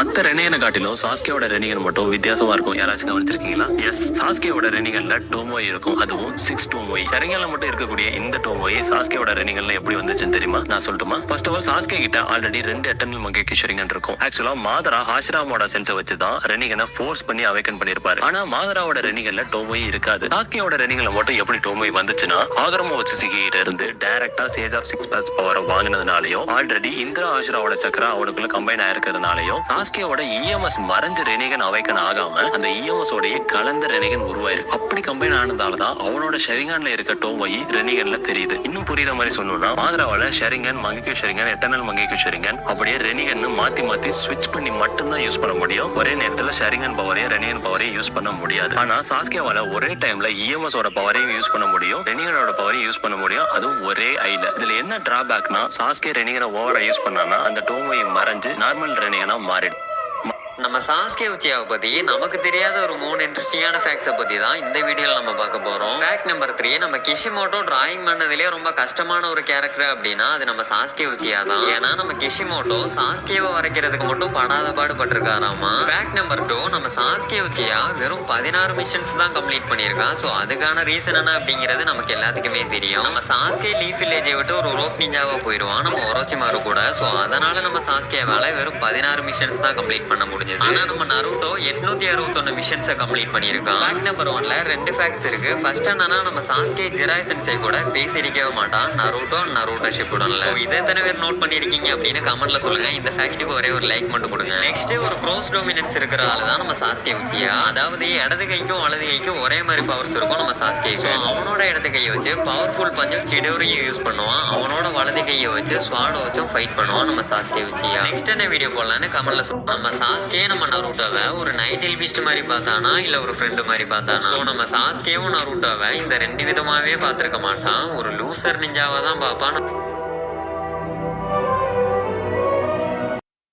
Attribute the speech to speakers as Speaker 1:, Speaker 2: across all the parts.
Speaker 1: மத்த ரெனிகனை காட்டிலும் சாஸ்கேவோட ரெனிகன் மட்டும் வித்தியாசமா இருக்கும். யாராச்சும் கவனிச்சிருக்கீங்களா? எஸ், சாஸ்கேவோட ரெனிகன்ல டோமோய் இருக்கும், அதுவும் 6 டோமோய். ஷரிங்கன்ல மட்டும் இருக்கக்கூடிய இந்த டோமோய் சாஸ்கேவோட ரெனிகன்ல எப்படி வந்துச்சுன்னு தெரியுமா? நான் சொல்லட்டுமா? ஃபர்ஸ்ட் ஆஃப் ஆல், சாஸ்கே கிட்ட ஆல்ரெடி 2 எட்டர்னல் மங்கேக்கு ஷரிங்கன் இருக்கும். ஆக்சுவலா மாதரா ஹாஷிராமோட சென்ஸை வச்சுதான் ரெனிகனை ஃபோர்ஸ் பண்ணி அவேக்கன் பண்ணிருப்பாரு. ஆனா மாதராவோட ரெனிகன்ல டோமோய் இருக்காது. சாஸ்கேவோட ரெனிகன்ல மட்டும் எப்படி டோமோய் வந்துச்சுன்னா, ஆகரமோ வச்சுசிகி கிட்ட இருந்து டைரக்டா சேஜ் ஆஃப் 6 பிளஸ் பவரை வாங்கினதுனாலயும் ஆல்ரெடி இந்திரா ஆஷிராவோட சக்கரா அவனுக்குள்ள கம்பைன் ஆயிருக்கிறதுனாலயும் சாஸ்கேவோட இஎம்எஸ் மறைஞ்ச ரெனிகன் அவைக்கன் ஆகாம அந்த இஎம்எஸ் உடைய கலந்த ரெனிகன் உருவாயிருக்கு. அப்படி கம்பைன் ஆனதாலதான் அவனோட ஷரிங்கன்ல இருக்க டோமோய் ரெனிகன்ல தெரியுது. இன்னும் புரியுற மாதிரி சொல்லணும்னா, மாதராவால ஷரிங்கன், மங்கேக்கு ஷரிங்கன், எட்டர்னல் மங்கேக்கு ஷரிங்கன் அப்படியே ரெனிகன் மாத்தி மாத்தி ஸ்விட்ச் பண்ணி மட்டும்தான் யூஸ் பண்ண முடியும். ஒரே நேரத்துல ஷரிங்கன் பவரையும் ரெனிகன் பவரையும் யூஸ் பண்ண முடியாது. ஆனா சாஸ்கேவால ஒரே டைம்ல இஎம்எஸ் ஓட பவரையும் யூஸ் பண்ண முடியும், ரெனிகனோட பவரையும் யூஸ் பண்ண முடியும், அதுவும் ஒரே ஐல. இதுல என்ன டிராபேக்னா, சாஸ்கே ரெனிகனை ஓவரா யூஸ் பண்ணானா அந்த டோமோய் மறைஞ்சு நார்மல் ரெனிகனா மாறிடும்.
Speaker 2: நம்ம சாஸ்கே உச்சியாவை பத்தி நமக்கு தெரியாத ஒரு 3 இன்ட்ரெஸ்டிங்கான ஃபேக்ட்ஸை பத்தி தான் இந்த வீடியோல நம்ம பார்க்க போறோம். ஃபேக்ட் நம்பர் 3, நம்ம கிஷிமோட்டோ டிராயிங் பண்ணதுலேயே ரொம்ப கஷ்டமான ஒரு கேரக்டர் அப்படின்னா அது நம்ம சாஸ்கே உச்சியா தான். ஏன்னா நம்ம கிஷிமோட்டோ சாஸ்கேவை வரைக்கிறதுக்கு மட்டும் படாத பாடுபட்டிருக்காராமா. ஃபேக்ட் நம்பர் 2, நம்ம சாஸ்கே உச்சியா வெறும் 16 மிஷன்ஸ் தான் கம்ப்ளீட் பண்ணியிருக்கான். ஸோ அதுக்கான ரீசன் என்ன அப்படிங்கிறது நமக்கு எல்லாத்துக்குமே தெரியும். நம்ம சாஸ்கே லீஃப் வில்லேஜை விட்டு ஒரு ரோப் நிஞ்சாவா போயிடுவான் நம்ம ஒரோச்சிமாரு கூட. ஸோ அதனால நம்ம சாஸ்கேவால வெறும் 16 மிஷன்ஸ் தான் கம்ப்ளீட் பண்ண முடியும். ஆனா நம்ம நருட்டோ 861 மிஷன்ஸை கம்ப்ளீட் பண்ணியிருக்கான். ஃபேக்ட் நம்பர் 1ல 2 ஃபேக்ட்ஸ் இருக்கு. ஃபர்ஸ்ட் என்னன்னா, நம்ம சாஸ்கே ஜிராய் சென்சை கூட பேசியிருக்கவே மாட்டான் நருட்டோ ஷிப்புடன்ல. ஸோ இதை எத்தனை பேர் நோட் பண்ணியிருக்கீங்க அப்படின்னு கமெண்ட்ல சொல்லுங்க. இந்த ஃபேக்ட்டுக்கு ஒரே ஒரு லைக் மட்டும் கொடுங்க. நெக்ஸ்ட், ஒரு க்ரோஸ் டோமினன்ஸ் இருக்கிற ஆளு தான் நம்ம சாஸ்கே உச்சியா. அதாவது இடது கைக்கும் வலது கைக்கும் ஒரே மாதிரி பவர்ஸ் இருக்கும் நம்ம சாஸ்கே. ஸோ அவனோட இடது கையை வச்சு பவர்ஃபுல் பஞ்சும் சிடோரியும் யூஸ் பண்ணுவான். அவனோட வலது கையை வச்சு ஸ்வாடை வச்சும் ஃபைட் பண்ணுவான் நம்ம சாஸ்கே உச்சியா. நெக்ஸ்ட் என்ன வீடியோ போடலான்னு கமெண்ட்ல சொல்லுங்க. நம்ம சாஸ்கே நம்ம நருட்டோவை ஒரு நைன்டெயில் பீஸ்ட் மாதிரி பார்த்தானா இல்ல ஒரு ஃப்ரெண்டு மாதிரி பார்த்தானா? ஸோ நம்ம சாஸ்கேவும் நருட்டோவை இந்த 2 விதமாவே பார்த்திருக்க மாட்டான். ஒரு லூசர் நிஞ்சாவை தான் பார்ப்பான்.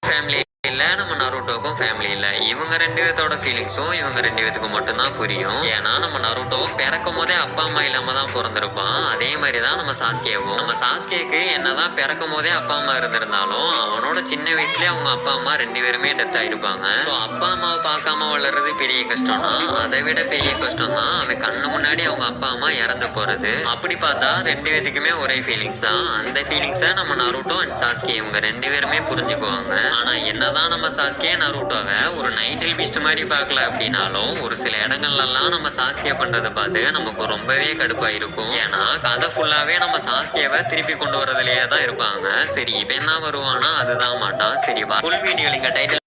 Speaker 2: ஃபேமிலி இல்ல, நம்ம நருட்டோக்கும் ஃபேமிலி இல்ல. இவங்க 2 பேத்தோட ஃபீலிங்ஸும் இவங்க 2 பேத்துக்கு மட்டும்தான் புரியும். ஏன்னா நம்ம நருட்டோ பிறக்கும் போதே அப்பா அம்மா இல்லாம தான் பிறந்திருப்பான். அதே மாதிரி தான் நம்ம சாஸ்கேவும். நம்ம சாஸ்கேக்கு என்னதான் பிறக்கும் போதே அப்பா அம்மா இருந்திருந்தாலும் அவனோட சின்ன வயசுலயே அவங்க அப்பா அம்மா 2 பேருமே டெத் ஆயிருப்பாங்க. ஸோ அப்பா அம்மாவை பார்க்காம வளர்றது பெரிய கஷ்டம்னா அதை விட பெரிய கஷ்டம் தான் அவன் கண்ணு முன்னாடி அவங்க அப்பா அம்மா இறந்து போறது. அப்படி பார்த்தா 2 பேத்துக்குமே ஒரே ஃபீலிங்ஸ் தான். அந்த ஃபீலிங்ஸை நம்ம நருட்டோ அண்ட் சாஸ்கே இவங்க 2 பேருமே புரிஞ்சுக்குவாங்க. ஆனா என்னதான் நம்ம சாஸ்கே நருட்டோவை ஒரு நைன்டெயில் பீஸ்ட் மாதிரி பார்க்கல அப்படின்னாலும் ஒரு சில இடங்கள்லாம் நம்ம சாஸ்கே பண்றதை பார்த்து நமக்கு ரொம்பவே கடுப்பா இருக்கும். ஏன்னா கதை ஃபுல்லாவே நம்ம சாஸ்கேவை திருப்பி கொண்டு வரதுலயே தான் இருப்பாங்க. சரி, இவன் தான் வருவானா? அதுதான் மாட்டான். சரி, ஃபுல் வீடியோ லிங்க் டைட்டில்.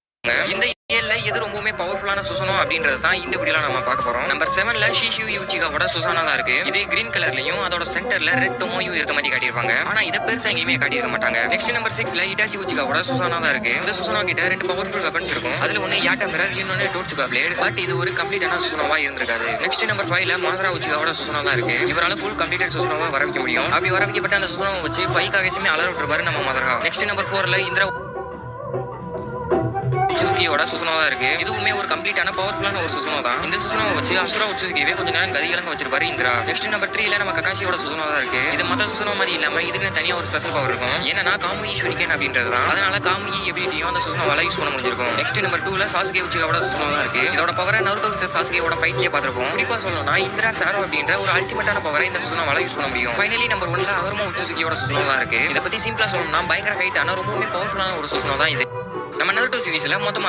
Speaker 3: இந்த இயல்ல எது ரொம்பவுமே பவர்ஃபுல்லான சுசனோ அப்படின்றது தான் இந்த வீடியோல நம்ம பார்க்க போறோம். நம்பர் 7ல ஷிஷியூ யூச்சிகாவோட சுசானா தான் இருக்கு. இது கிரீன் கலர்லயும் அதோட சென்டர்ல ரெட் டோமோயும் இருக்க மாதிரி காட்டியிருப்பாங்க. ஆனா இதை பெருசா எங்கேயுமே காட்டியிருக்க மாட்டாங்க. நெக்ஸ்ட் நம்பர் 6ல இட்டாச்சி யூச்சிகாவோட சுசானா தான் இருக்கு. இந்த சுசானா கிட்ட 2 பவர்ஃபுல் வெப்பன்ஸ் இருக்கும். அதுல ஒன்னு யாட்டா மிரர், இன்னொன்னு டோட்சுகா பிளேட். பட் இது ஒரு கம்ப்ளீட்டான சுசனோவா இருந்திருக்காது. நெக்ஸ்ட் நம்பர் 5ல மாதரா யூச்சிகாவோட சுசனா தான் இருக்கு. இவரால ஃபுல் கம்ப்ளீட்டட் சுசனோவா வர வைக்க முடியும். அப்படி வர வைக்கப்பட்ட அந்த சுசனோவை வச்சு 5 காகேசுமே அலர் விட்டுருப்பாரு நம்ம மாதரா. நெக்ஸ்ட் நம்பர் 4ல இந்திரா உச்சுசுகியோட சுசனோவா இருக்கு. இதுவுமே ஒரு கம்ப்ளீட்டான பவர்ஃபுல்லான ஒரு சுசனோ தான். இந்த சுசனோவை வச்சு அசுரா உச்சுசுகியவே கொஞ்ச நேரம் கதிகலங்க வச்சிருப்பாரு இந்திரா. நெக்ஸ்ட் நம்பர் 3ல நம்ம ககாஷியோட சுசனோவா தான் இருக்கு. இது மத்த சுசனோ மாதிரி இல்லாம இதுன்னு தனியா ஒரு ஸ்பெஷல் பவர் இருக்கும். ஏன்னா காமுயி ஷுரிகன் அப்படின்றது தான். அதனால காமுயி எபிலிட்டியும் அந்த சுசனோவால யூஸ் பண்ண முடிஞ்சிருக்கும். நெக்ஸ்ட் நம்பர் 2ல சாசுகே உச்சிகாவோட சுசனோவா தான் இருக்கு. இதோட பவரை நருட்டோ விசஸ் சாசுகேவோட ஃபைட்லயே பார்த்திருப்போம். குறிப்பா சொல்லணும்னா இந்திரா சாரோ அப்படின்ற ஒரு அல்டிமேட்டான பவரை இந்த சுசனோவால யூஸ் பண்ண முடியும். ஃபைனலி நம்பர் 1ல அகர்மோ உச்சுசுகியோட சுசனோவா தான் இருக்கு. இதை பத்தி சிம்பிளா சொல்லணும்னா பயங்கர ஹைட்டான ரொம்பவே பவர்ஃபுல்லான ஒரு சுசனோ தான் இது. நம்ம நருட்டோ சீரிஸ்ல மொத்தமா